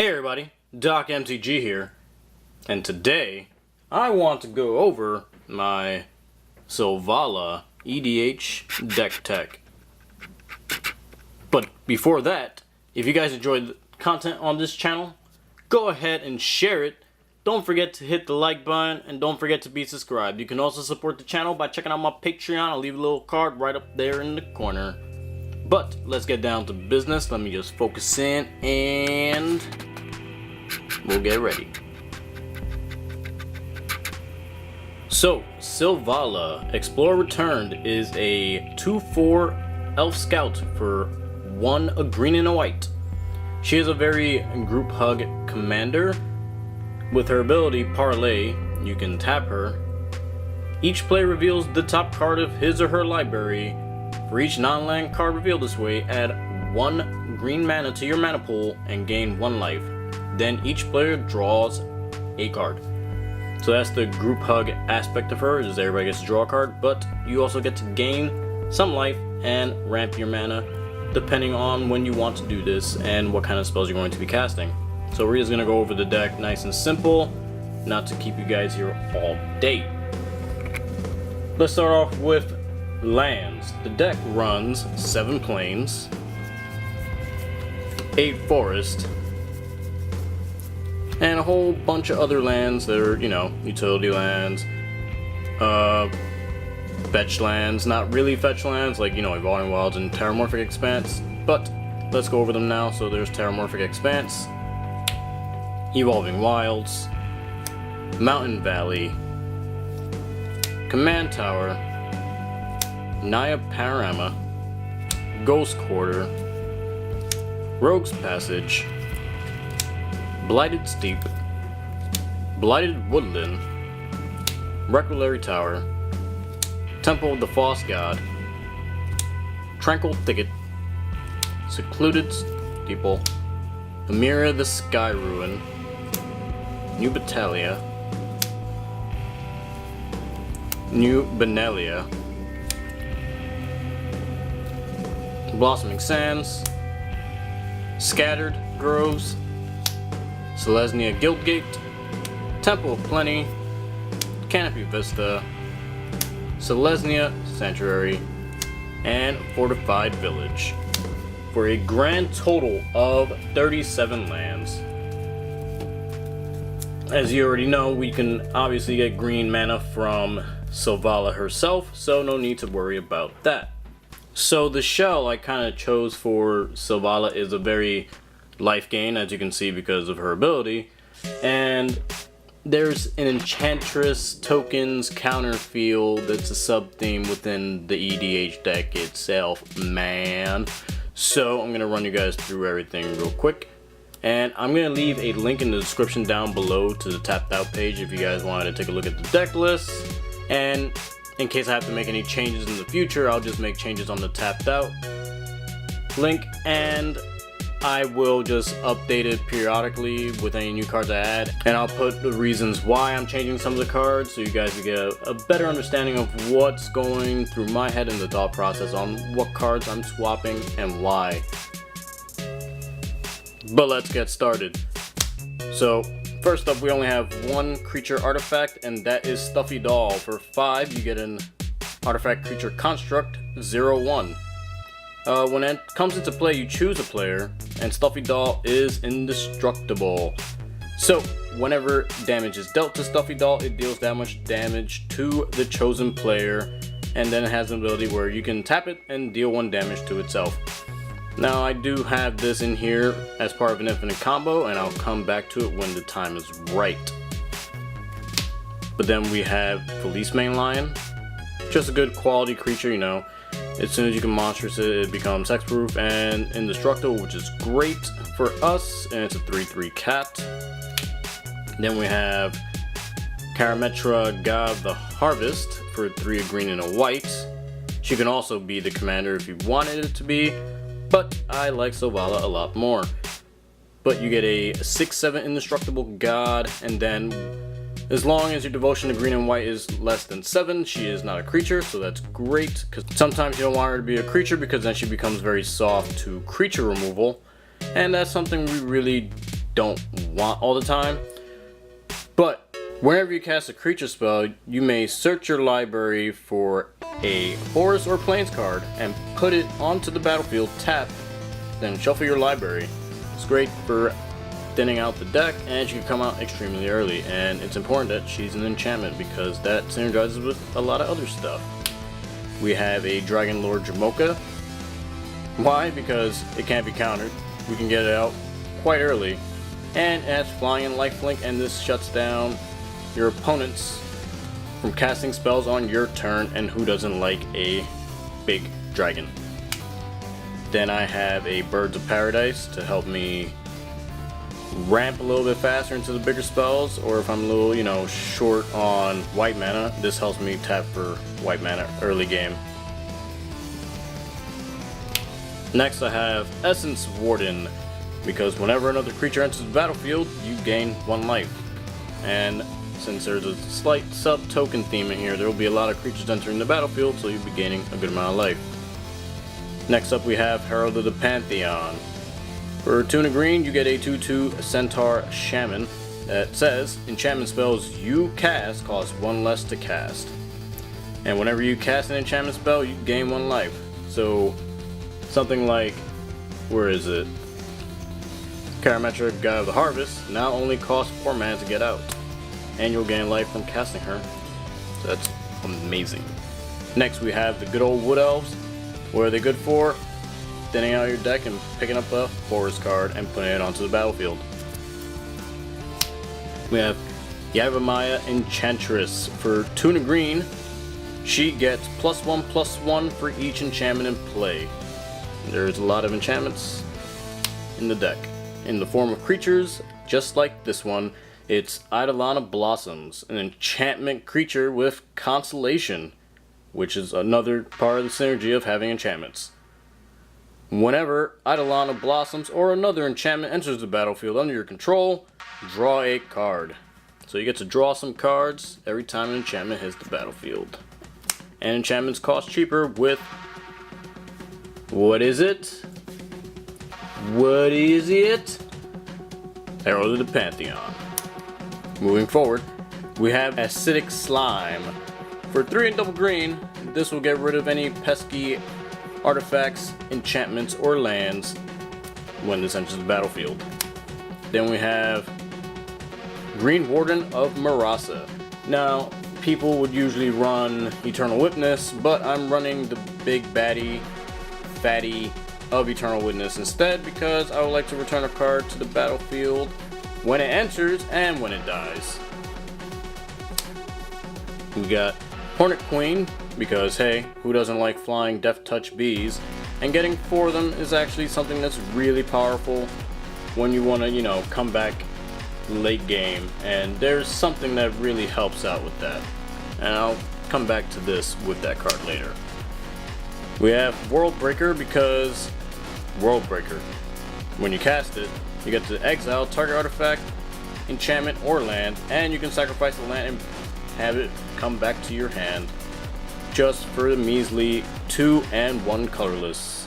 Hey everybody, Doc MTG here, and today I want to go over my Selvala EDH deck tech. But before that, if you guys enjoyed the content on this channel, go ahead and share it. Don't forget to hit the like button and don't forget to be subscribed. You can also support the channel by checking out my Patreon. I'll leave a little card right up there in the corner. But let's get down to business. Let me just focus in and we'll get ready. So, Selvala, Explorer Returned, is a 2/4 Elf Scout for 1 a green and a white. She is a very group hug commander. With her ability Parlay, you can tap her. Each player reveals the top card of his or her library. For each non-land card revealed this way, add 1 green mana to your mana pool and gain 1 life. Then each player draws a card. So that's the group hug aspect of her, is everybody gets to draw a card, but you also get to gain some life and ramp your mana depending on when you want to do this and what kind of spells you're going to be casting. So we're just going to go over the deck nice and simple, not to keep you guys here all day. Let's start off with lands. The deck runs 7 plains, 8 forest, and a whole bunch of other lands that are, you know, utility lands, fetch lands, not really fetch lands, like, you know, Evolving Wilds and Terramorphic Expanse, but let's go over them now. So there's Terramorphic Expanse, Evolving Wilds, Mountain Valley, Command Tower, Naya Panorama, Ghost Quarter, Rogue's Passage, Blighted Steep, Blighted Woodland, Requilary Tower, Temple of the False God, Tranquil Thicket, Secluded Steeple, Amira the Sky Ruin, New Battalia, New Benelia, Blossoming Sands, Scattered Groves, Selesnya Guildgate, Temple of Plenty, Canopy Vista, Selesnya Sanctuary, and Fortified Village, for a grand total of 37 lands. As you already know, we can obviously get green mana from Selvala herself, so no need to worry about that. So the shell I kind of chose for Selvala is a very life gain, as you can see, because of her ability. And there's an Enchantress tokens counter field that's a sub-theme within the EDH deck itself, man. So I'm going to run you guys through everything real quick. And I'm going to leave a link in the description down below to the tapped out page if you guys wanted to take a look at the deck list. And in case I have to make any changes in the future, I'll just make changes on the tapped out link, and I will just update it periodically with any new cards I add, and I'll put the reasons why I'm changing some of the cards so you guys can get a better understanding of what's going through my head and the thought process on what cards I'm swapping and why. But let's get started. So first up, we only have 1 creature artifact, and that is Stuffy Doll. For 5, you get an artifact creature construct 0/1. When it comes into play, you choose a player, and Stuffy Doll is indestructible. So whenever damage is dealt to Stuffy Doll, it deals that much damage to the chosen player, and then it has an ability where you can tap it and deal 1 damage to itself. Now I do have this in here as part of an infinite combo, and I'll come back to it when the time is right. But then we have Felice Mainline, just a good quality creature, you know. As soon as you can monstrous it, it becomes hexproof and indestructible, which is great for us, and it's a 3/3 cat. Then we have Karametra God of the Harvest for 3 a green and a white. She can also be the commander if you wanted it to be, but I like Selvala a lot more. But you get a 6/7 indestructible god, and then As long as your devotion to green and white is less than 7, she is not a creature, so that's great, because sometimes you don't want her to be a creature because then she becomes very soft to creature removal, and that's something we really don't want all the time. But whenever you cast a creature spell, you may search your library for a forest or plains card and put it onto the battlefield, tap, then shuffle your library. It's great for thinning out the deck, and she can come out extremely early, and it's important that she's an enchantment because that synergizes with a lot of other stuff. We have a Dragon Lord Jamoka. Why? Because it can't be countered. We can get it out quite early, and it has flying and lifelink, and this shuts down your opponents from casting spells on your turn, and who doesn't like a big dragon? Then I have a Birds of Paradise to help me ramp a little bit faster into the bigger spells, or if I'm a little, short on white mana, this helps me tap for white mana early game. Next I have Essence Warden, because whenever another creature enters the battlefield, you gain 1 life. And since there's a slight sub-token theme in here, there will be a lot of creatures entering the battlefield, so you'll be gaining a good amount of life. Next up we have Herald of the Pantheon. For 2 and a green, you get a 2/2 Centaur Shaman that says enchantment spells you cast cost 1 less to cast. And whenever you cast an enchantment spell, you gain 1 life. So something like, where is it? Karametra, God of the Harvest, now only costs 4 mana to get out. And you'll gain life from casting her. So that's amazing. Next we have the good old Wood Elves. What are they good for? Thinning out your deck and picking up a forest card and putting it onto the battlefield. We have Yavimaya Enchantress. For 2 and a green, she gets +1/+1 for each enchantment in play. There's a lot of enchantments in the deck in the form of creatures, just like this one. It's Eidolon of Blossoms, an enchantment creature with Constellation, which is another part of the synergy of having enchantments. Whenever Eidolon of Blossoms or another enchantment enters the battlefield under your control, draw a card. So you get to draw some cards every time an enchantment hits the battlefield. And enchantments cost cheaper with... what is it? What is it? Herald of the Pantheon. Moving forward, we have Acidic Slime. For 3 and double green, this will get rid of any pesky artifacts, enchantments, or lands when this enters the battlefield. Then we have Green Warden of Marasa. Now, people would usually run Eternal Witness, but I'm running the big baddie, fatty of Eternal Witness instead because I would like to return a card to the battlefield when it enters and when it dies. We got Hornet Queen, because hey, who doesn't like flying Death Touch bees? And getting 4 of them is actually something that's really powerful when you want to, come back late game. And there's something that really helps out with that. And I'll come back to this with that card later. We have World Breaker, because World Breaker, when you cast it, you get to exile target artifact, enchantment, or land, and you can sacrifice the land and have it come back to your hand just for the measly 2 and 1 colorless.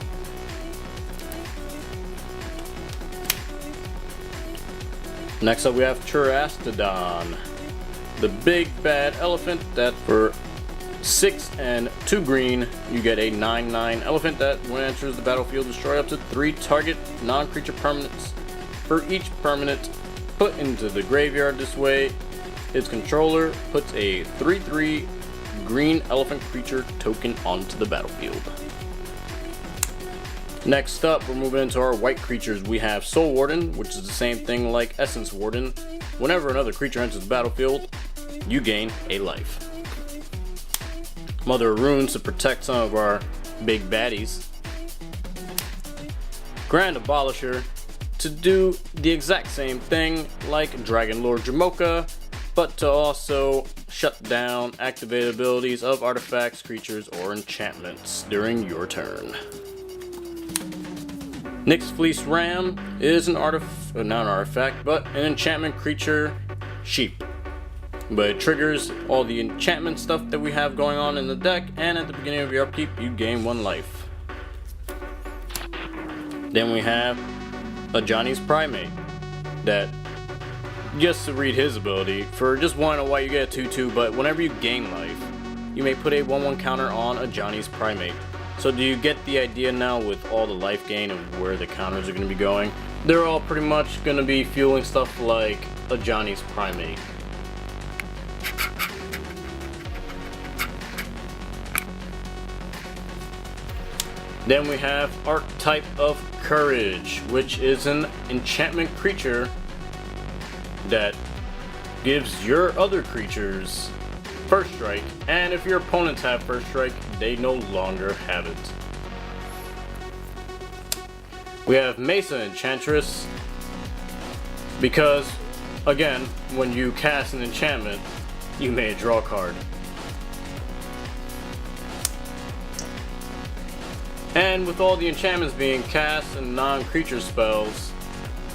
Next up we have Terastodon, the big bad elephant that for 6 and 2 green you get a 9/9 elephant that when it enters the battlefield destroy up to 3 target non-creature permanents. For each permanent put into the graveyard this way, its controller puts a 3/3 green elephant creature token onto the battlefield. Next up, we're moving into our white creatures. We have Soul Warden, which is the same thing like Essence Warden. Whenever another creature enters the battlefield, you gain a life. Mother of Runes to protect some of our big baddies. Grand Abolisher to do the exact same thing like Dragon Lord Jamoka, but to also shut down activated abilities of artifacts, creatures, or enchantments during your turn. Nyx Fleece Ram is not an artifact, but an enchantment creature sheep. But it triggers all the enchantment stuff that we have going on in the deck, and at the beginning of your upkeep, you gain 1 life. Then we have a Johnny's Primate. that, just to read his ability, for just 1 white you get a 2/2, but whenever you gain life, you may put a 1/1 counter on a Johnny's Primate. So do you get the idea now with all the life gain and where the counters are going to be going? They're all pretty much going to be fueling stuff like a Johnny's Primate. Then we have Archetype of Courage, which is an enchantment creature that gives your other creatures first strike, and if your opponents have first strike, they no longer have it. We have Mesa Enchantress, because, again, when you cast an enchantment, you may draw a card. And with all the enchantments being cast and non-creature spells,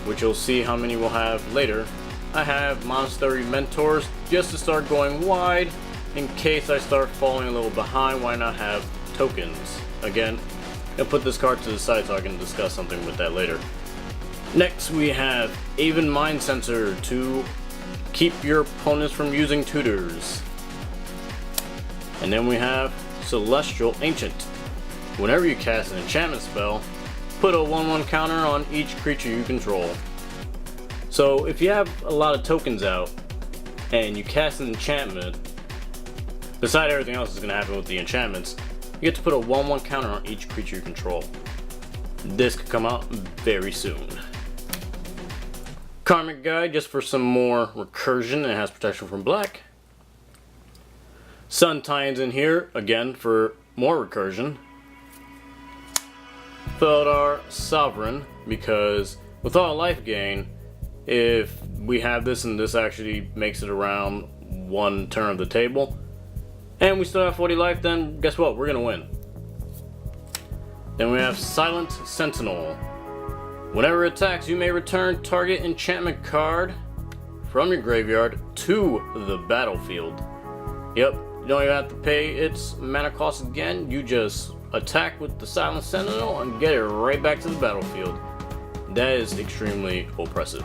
which you'll see how many we'll have later, I have Monastery Mentors just to start going wide. In case I start falling a little behind, why not have tokens? Again, I'll put this card to the side so I can discuss something with that later. Next we have Aven Mind Sensor to keep your opponents from using tutors. And then we have Celestial Ancient. Whenever you cast an enchantment spell, put a 1/1 counter on each creature you control. So if you have a lot of tokens out and you cast an enchantment, beside everything else is going to happen with the enchantments, you get to put a 1/1 counter on each creature you control. This could come out very soon. Karmic Guide, just for some more recursion, it has protection from black. Sun tie-ins in here, again for more recursion. Feldar Sovereign, because with all life gain, if we have this and this actually makes it around 1 turn of the table, and we still have 40 life, then guess what? We're gonna win. Then we have Silent Sentinel. Whenever it attacks, you may return target enchantment card from your graveyard to the battlefield. Yep, you don't even have to pay its mana cost again. You just attack with the Silent Sentinel and get it right back to the battlefield. That is extremely oppressive.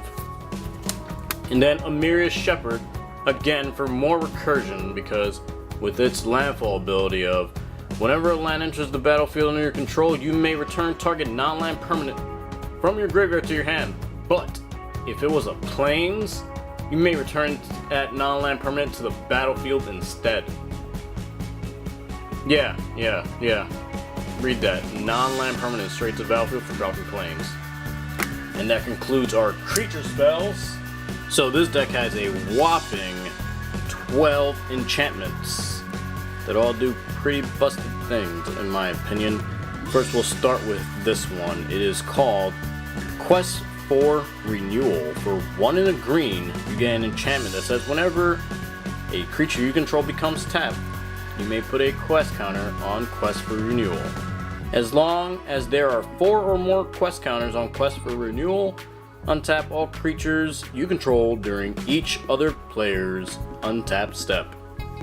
And then Amiria's Shepherd, again for more recursion, because with its landfall ability of whenever a land enters the battlefield under your control, you may return target non-land permanent from your graveyard to your hand. But if it was a plains, you may return that non-land permanent to the battlefield instead. Yeah. Read that. Non-land permanent straight to the battlefield for dropping plains. And that concludes our creature spells. So this deck has a whopping 12 enchantments that all do pretty busted things in my opinion. First we'll start with this one. It is called Quest for Renewal. For 1 and a green, you get an enchantment that says whenever a creature you control becomes tapped, you may put a quest counter on Quest for Renewal. As long as there are 4 or more quest counters on Quest for Renewal, untap all creatures you control during each other player's untapped step.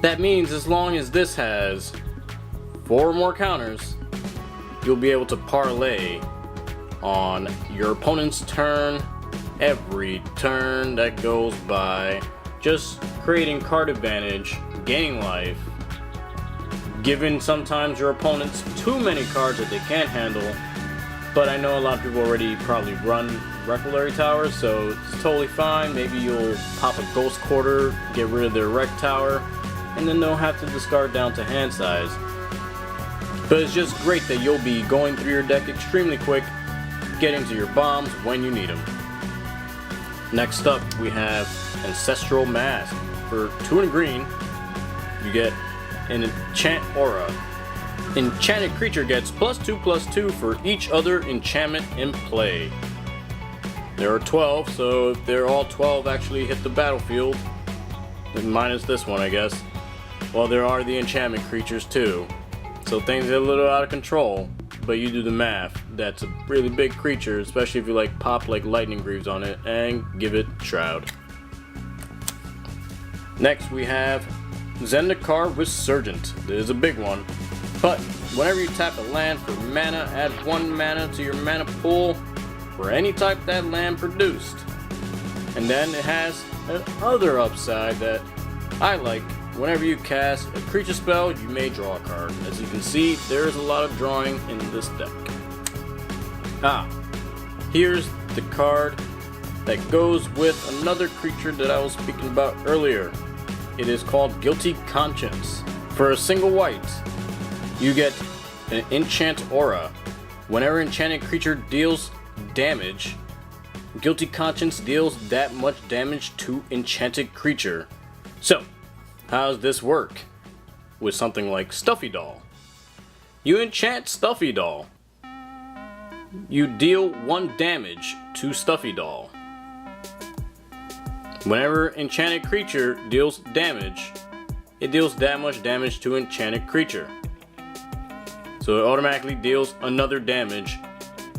That means as long as this has 4 or more counters, you'll be able to parlay on your opponent's turn every turn that goes by, just creating card advantage, gaining life, giving sometimes your opponents too many cards that they can't handle. But I know a lot of people already probably run Requilary Towers, so it's totally fine. Maybe you'll pop a Ghost Quarter, get rid of their Wreck Tower, and then they'll have to discard down to hand size. But it's just great that you'll be going through your deck extremely quick, getting to your bombs when you need them. Next up, we have Ancestral Mask. For 2 and a green, you get an Enchant Aura. Enchanted creature gets +2/+2 for each other enchantment in play. There are 12, so if they're all 12 actually hit the battlefield, minus this one I guess, well there are the enchantment creatures too. So things get a little out of control, but you do the math. That's a really big creature, especially if you like pop like Lightning Greaves on it and give it Shroud. Next we have Zendikar Resurgent. This is a big one, but whenever you tap a land for mana, add 1 mana to your mana pool for any type that land produced. And then it has another upside that I like. Whenever you cast a creature spell, you may draw a card. As you can see, there is a lot of drawing in this deck. Here's the card that goes with another creature that I was speaking about earlier. It is called Guilty Conscience. For a single white, you get an enchant aura. Whenever enchanted creature deals damage, Guilty Conscience deals that much damage to enchanted creature. So, how does this work? With something like Stuffy Doll. You enchant Stuffy Doll. You deal 1 damage to Stuffy Doll. Whenever enchanted creature deals damage, it deals that much damage to enchanted creature. So it automatically deals another damage,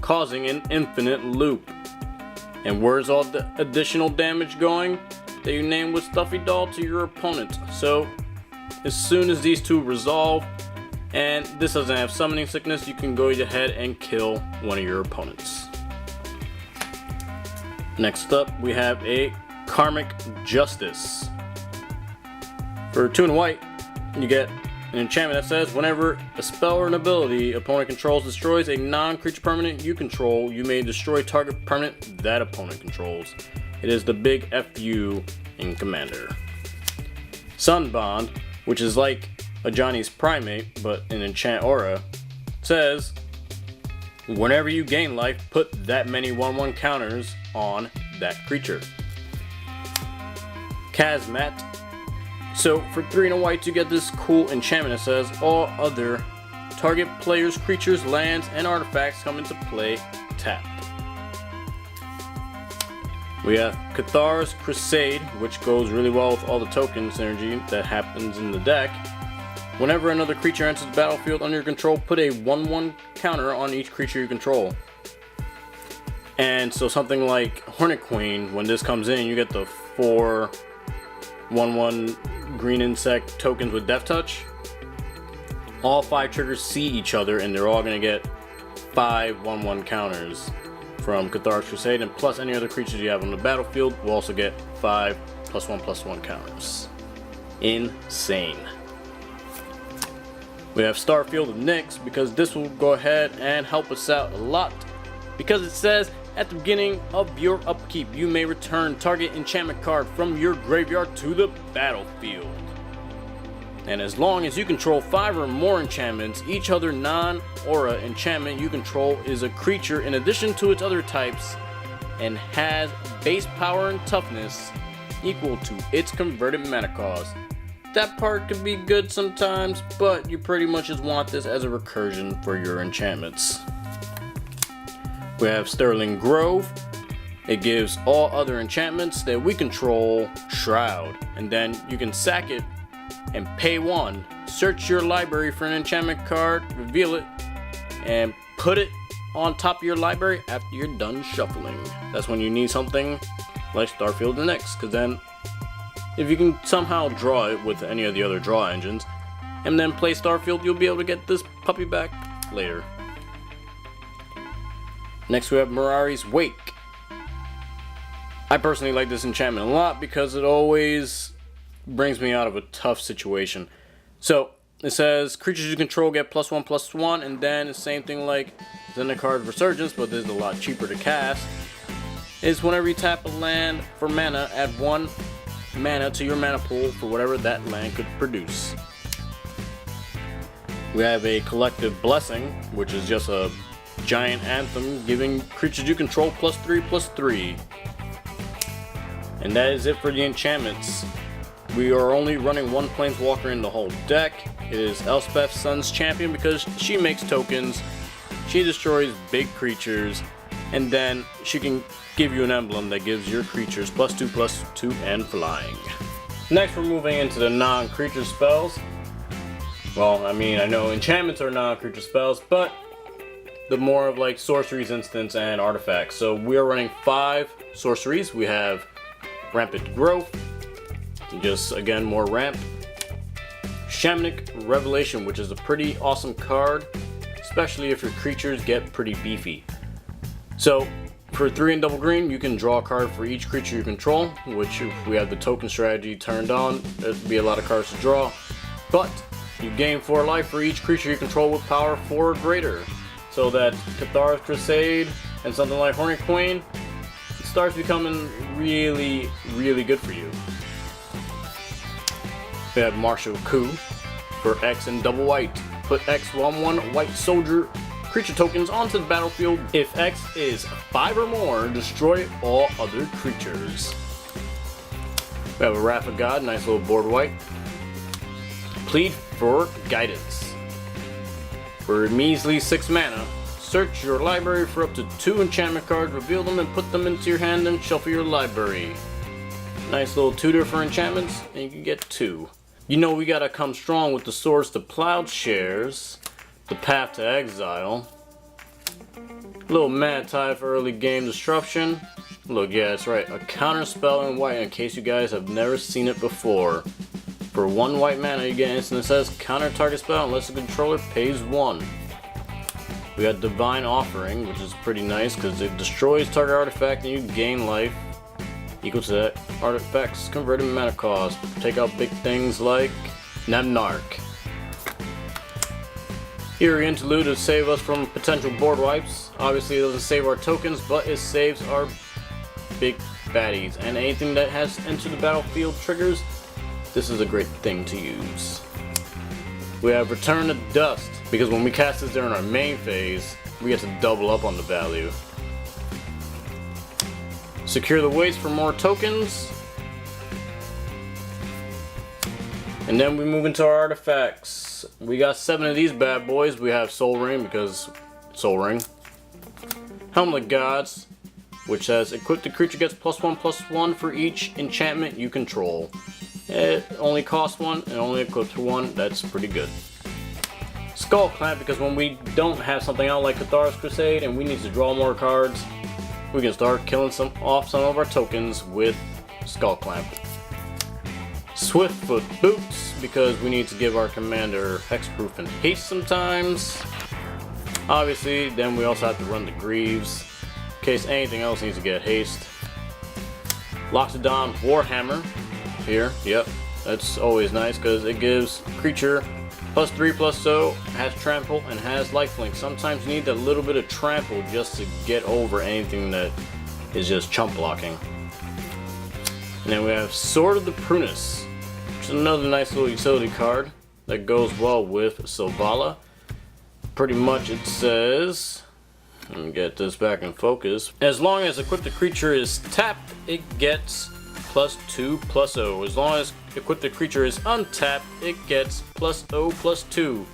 causing an infinite loop. And where's all the additional damage going that you name with Stuffy Doll? To your opponent. So as soon as these two resolve, and this doesn't have summoning sickness, you can go ahead and kill one of your opponents. Next up, we have a Karmic Justice. For 2 and white, you get an enchantment that says whenever a spell or an ability opponent controls destroys a non-creature permanent you control, you may destroy target permanent that opponent controls. It is the big FU in Commander. Sunbond, which is like a Johnny's Primate but an enchant aura, says whenever you gain life, put that many 1/1 counters on that creature. Kazmat. So for 3 and a white, you get this cool enchantment that says all other target players, creatures, lands, and artifacts come into play tapped. We have Cathar's Crusade, which goes really well with all the token synergy that happens in the deck. Whenever another creature enters the battlefield under your control, put a 1/1 counter on each creature you control. And so something like Hornet Queen, when this comes in, you get the 4 1/1 green insect tokens with Death Touch. All 5 triggers see each other, and they're all going to get 5 1/1 counters from Cathar's Crusade, and plus any other creatures you have on the battlefield will also get 5 +1/+1 counters. Insane. We have Starfield of Nyx, because this will go ahead and help us out a lot, because it says at the beginning of your upkeep, you may return target enchantment card from your graveyard to the battlefield. And as long as you control 5 or more enchantments, each other non-aura enchantment you control is a creature in addition to its other types and has base power and toughness equal to its converted mana cost. That part could be good sometimes, but you pretty much just want this as a recursion for your enchantments. We have Sterling Grove. It gives all other enchantments that we control Shroud, and then you can sack it and pay 1. Search your library for an enchantment card, reveal it, and put it on top of your library after you're done shuffling. That's when you need something like Starfield and Nyx, because then if you can somehow draw it with any of the other draw engines and then play Starfield, you'll be able to get this puppy back later. Next we have Mirari's Wake. I personally like this enchantment a lot because it always brings me out of a tough situation. So it says creatures you control get +1/+1, and then the same thing like Zendikar Resurgence, but this is a lot cheaper to cast, is whenever you tap a land for mana, add 1 mana to your mana pool for whatever that land could produce. We have a Collective Blessing, which is just a giant anthem giving creatures you control +3/+3. And that is it for the enchantments. We are only running 1 Planeswalker in the whole deck. It is Elspeth Sun's Champion, because she makes tokens, she destroys big creatures, and then she can give you an emblem that gives your creatures +2/+2 and flying. Next we're moving into the non-creature spells. Well, I mean, I know enchantments are non-creature spells, but the more of like sorceries, instants, and artifacts. So we are running 5 sorceries. We have Rampant Growth, just again more ramp. Shamanic Revelation, which is a pretty awesome card, especially if your creatures get pretty beefy. So For 3 and double green, you can draw a card for each creature you control, which if we have the token strategy turned on, there'd be a lot of cards to draw. But you gain 4 life for each creature you control with power 4 or greater. So that Cathars Crusade and something like Hornet Queen starts becoming really, really good for you. We have Martial Coup for X and double white. Put X 1/1 white soldier creature tokens onto the battlefield. If X is 5 or more, destroy all other creatures. We have a Wrath of God, nice little board white. Plead for guidance. For a measly 6 mana, search your library for up to 2 enchantment cards, reveal them and put them into your hand and shuffle your library. Nice little tutor for enchantments, and you can get 2. You know we gotta come strong with the Swords to Plowshares, the Path to Exile, a little Mad Tide for early game disruption. Look, yeah, that's right, a counter spell in white in case you guys have never seen it before. For 1 white mana, you get an instant that says counter target spell unless the controller pays 1. We got Divine Offering, which is pretty nice because it destroys target artifact and you gain life equal to that artifact's converted mana cost. Take out big things like Nemnarch. Eerie Interlude to save us from potential board wipes. Obviously it doesn't save our tokens, but it saves our big baddies. And anything that has entered the battlefield triggers, this is a great thing to use. We have Return to Dust, because when we cast this during our main phase, we get to double up on the value. Secure the Waste for more tokens. And then we move into our artifacts. We got 7 of these bad boys. We have Soul Ring, because Soul Ring. Helmet of Gods, which says equip the creature gets +1/+1 for each enchantment you control. It only costs 1 and only equips for 1. That's pretty good. Skull Clamp, because when we don't have something out like Cathars Crusade and we need to draw more cards, we can start killing off some of our tokens with Skull Clamp. Swiftfoot Boots, because we need to give our commander hexproof and haste sometimes. Obviously, then we also have to run the Greaves, in case anything else needs to get haste. Loxodon Warhammer, here, yep, that's always nice because it gives creature +3/+0, has trample, and has lifelink. Sometimes you need a little bit of trample just to get over anything that is just chump blocking. And then we have Sword of the Prunus, which is another nice little utility card that goes well with Selvala. Pretty much it says, let me get this back in focus. As long as equipped the creature is tapped, it gets +2/+0. As long as equipped the creature is untapped, it gets +0/+2.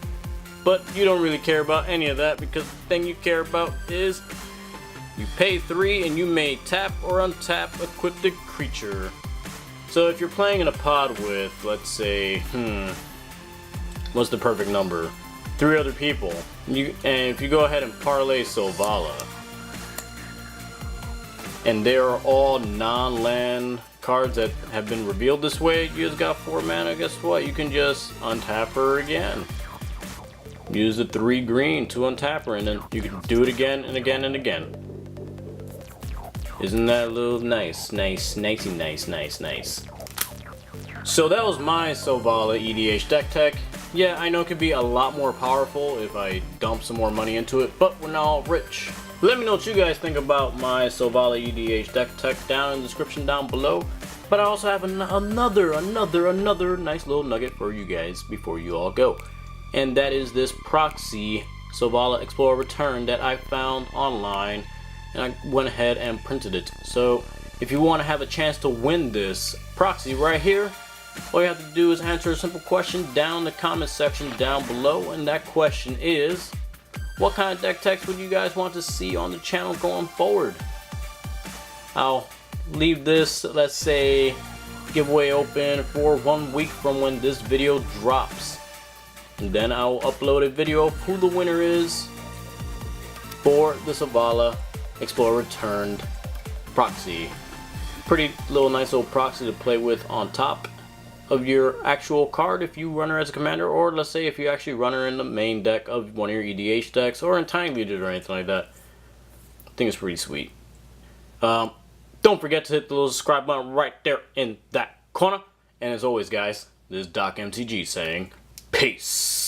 But you don't really care about any of that because the thing you care about is you pay 3 and you may tap or untap equipped creature. So if you're playing in a pod with, let's say, what's the perfect number? 3 other people. And if you go ahead and parlay Selvala, and they are all non-land cards that have been revealed this way, you just got 4 mana, guess what? You can just untap her again. Use the 3 green to untap her, and then you can do it again and again and again. Isn't that a little nice? Nice. So that was my Selvala EDH deck tech. Yeah, I know it could be a lot more powerful if I dump some more money into it, but we're not all rich. Let me know what you guys think about my Selvala EDH deck tech down in the description down below. But I also have another nice little nugget for you guys before you all go. And that is this proxy Selvala Explorer Return that I found online, and I went ahead and printed it. So if you want to have a chance to win this proxy right here, all you have to do is answer a simple question down in the comment section down below, and that question is, what kind of deck techs would you guys want to see on the channel going forward? I'll leave this, let's say, giveaway open for 1 week from when this video drops. And then I'll upload a video of who the winner is for the Selvala Explorer Returned proxy. Pretty nice little proxy to play with on top of your actual card if you run her as a commander, or let's say if you actually run her in the main deck of one of your EDH decks or in Tiny Leaders or anything like that. I think it's pretty sweet. Don't forget to hit the little subscribe button right there in that corner. And as always, guys, this is Doc MTG saying peace.